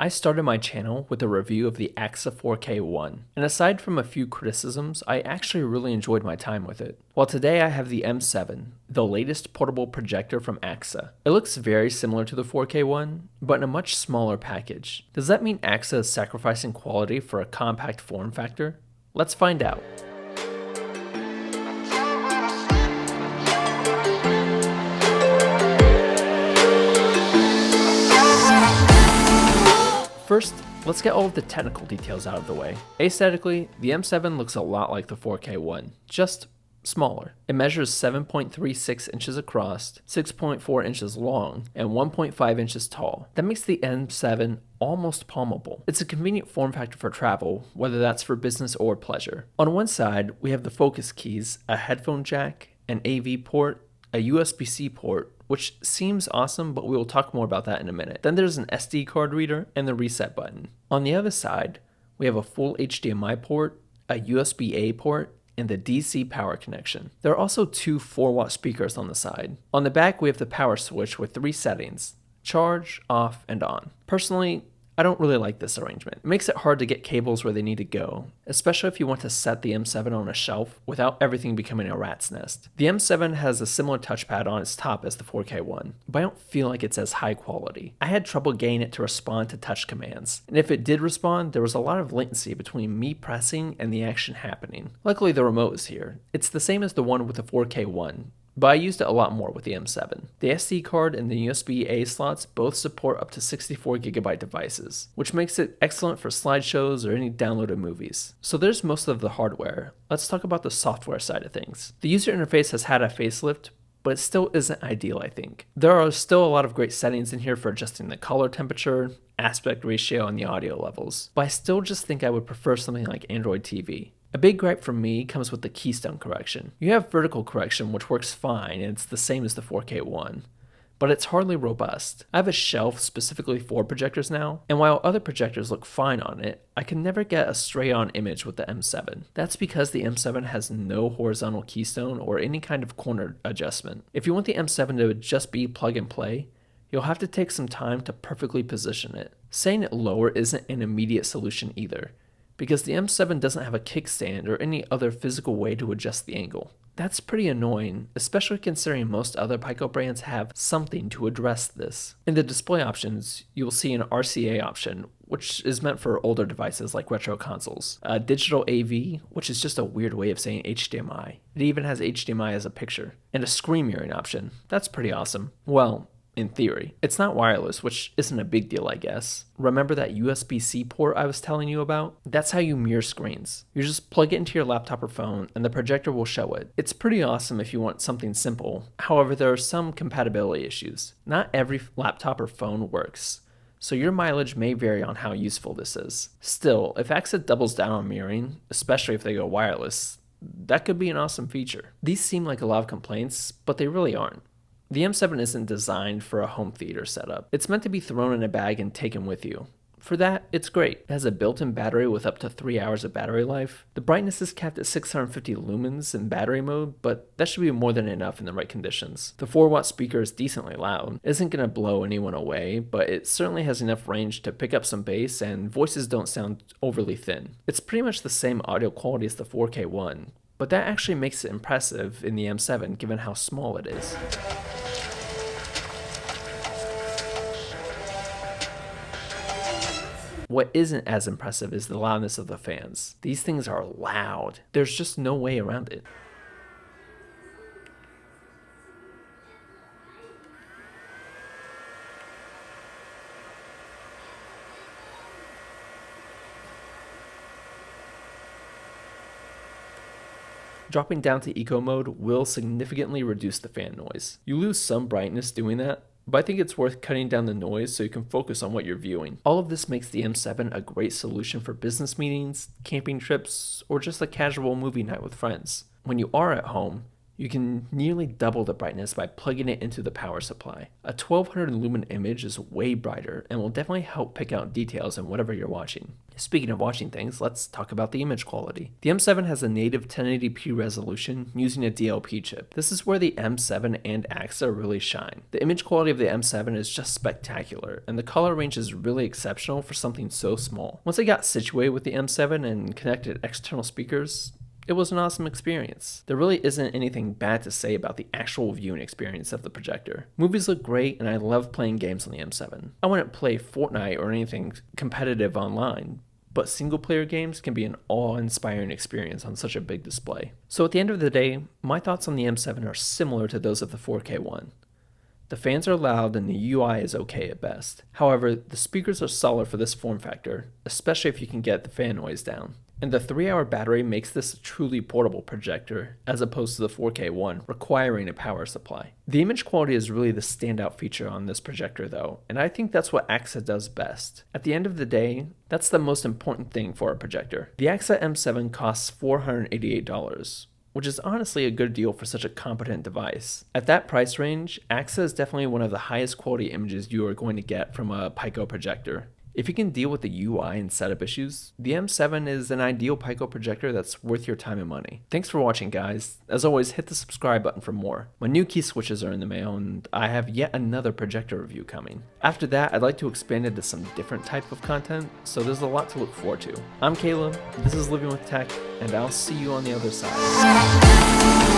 I started my channel with a review of the AAXA 4K1, and aside from a few criticisms, I actually really enjoyed my time with it. Well, today I have the M7, the latest portable projector from AAXA. It looks very similar to the 4K1, but in a much smaller package. Does that mean AAXA is sacrificing quality for a compact form factor? Let's find out. First, let's get all of the technical details out of the way. Aesthetically, the M7 looks a lot like the 4K1, just smaller. It measures 7.36 inches across, 6.4 inches long, and 1.5 inches tall. That makes the M7 almost palmable. It's a convenient form factor for travel, whether that's for business or pleasure. On one side, we have the focus keys, a headphone jack, an AV port, a USB-C port, which seems awesome, but we will talk more about that in a minute. Then there's an SD card reader and the reset button. On the other side, we have a full HDMI port, a USB-A port, and the DC power connection. There are also two 4-watt speakers on the side. On the back, we have the power switch with 3 settings: charge, off, and on. Personally, I don't really like this arrangement. It makes it hard to get cables where they need to go, especially if you want to set the M7 on a shelf without everything becoming a rat's nest. The M7 has a similar touchpad on its top as the 4K1, but I don't feel like it's as high quality. I had trouble getting it to respond to touch commands, and if it did respond, there was a lot of latency between me pressing and the action happening. Luckily, the remote is here. It's the same as the one with the 4K1, but I used it a lot more with the M7. The SD card and the USB-A slots both support up to 64GB devices, which makes it excellent for slideshows or any downloaded movies. So there's most of the hardware. Let's talk about the software side of things. The user interface has had a facelift, but it still isn't ideal, I think. There are still a lot of great settings in here for adjusting the color temperature, aspect ratio, and the audio levels, but I still just think I would prefer something like Android TV. A big gripe from me comes with the keystone correction. You have vertical correction, which works fine, and it's the same as the 4K1, but it's hardly robust. I have a shelf specifically for projectors now, and while other projectors look fine on it, I can never get a straight-on image with the M7. That's because the M7 has no horizontal keystone or any kind of corner adjustment. If you want the M7 to just be plug and play, you'll have to take some time to perfectly position it. Setting it lower isn't an immediate solution either, because the M7 doesn't have a kickstand or any other physical way to adjust the angle. That's pretty annoying, especially considering most other Pico brands have something to address this. In the display options, you'll see an RCA option, which is meant for older devices like retro consoles. A digital AV, which is just a weird way of saying HDMI. It even has HDMI as a picture. And a screen mirroring option. That's pretty awesome. Well, in theory. It's not wireless, which isn't a big deal, I guess. Remember that USB-C port I was telling you about? That's how you mirror screens. You just plug it into your laptop or phone, and the projector will show it. It's pretty awesome if you want something simple. However, there are some compatibility issues. Not every laptop or phone works, so your mileage may vary on how useful this is. Still, if AAXA doubles down on mirroring, especially if they go wireless, that could be an awesome feature. These seem like a lot of complaints, but they really aren't. The M7 isn't designed for a home theater setup. It's meant to be thrown in a bag and taken with you. For that, it's great. It has a built-in battery with up to 3 hours of battery life. The brightness is capped at 650 lumens in battery mode, but that should be more than enough in the right conditions. The 4-watt speaker is decently loud. It isn't going to blow anyone away, but it certainly has enough range to pick up some bass, and voices don't sound overly thin. It's pretty much the same audio quality as the 4K1, but that actually makes it impressive in the M7 given how small it is. What isn't as impressive is the loudness of the fans. These things are loud. There's just no way around it. Dropping down to eco mode will significantly reduce the fan noise. You lose some brightness doing that, but I think it's worth cutting down the noise so you can focus on what you're viewing. All of this makes the M7 a great solution for business meetings, camping trips, or just a casual movie night with friends. When you are at home, You can nearly double the brightness by plugging it into the power supply. A 1200 lumen image is way brighter and will definitely help pick out details in whatever you're watching. Speaking of watching things, let's talk about the image quality. The M7 has a native 1080p resolution using a DLP chip. This is where the M7 and AAXA really shine. The image quality of the M7 is just spectacular, and the color range is really exceptional for something so small. Once I got situated with the M7 and connected external speakers, it was an awesome experience. There really isn't anything bad to say about the actual viewing experience of the projector. Movies look great, and I love playing games on the M7. I wouldn't play Fortnite or anything competitive online, but single player games can be an awe-inspiring experience on such a big display. So at the end of the day, my thoughts on the M7 are similar to those of the 4K one. The fans are loud and the UI is okay at best. However, the speakers are solid for this form factor, especially if you can get the fan noise down. And the 3-hour battery makes this a truly portable projector, as opposed to the 4K one, requiring a power supply. The image quality is really the standout feature on this projector though, and I think that's what AAXA does best. At the end of the day, that's the most important thing for a projector. The AAXA M7 costs $488. Which is honestly a good deal for such a competent device. At that price range, AAXA is definitely one of the highest quality images you are going to get from a Pico projector. If you can deal with the UI and setup issues, the M7 is an ideal Pico projector that's worth your time and money. Thanks for watching, guys. As always, hit the subscribe button for more. My new key switches are in the mail, and I have yet another projector review coming. After that, I'd like to expand into some different type of content, so there's a lot to look forward to. I'm Caleb, this is Living with Tech, and I'll see you on the other side.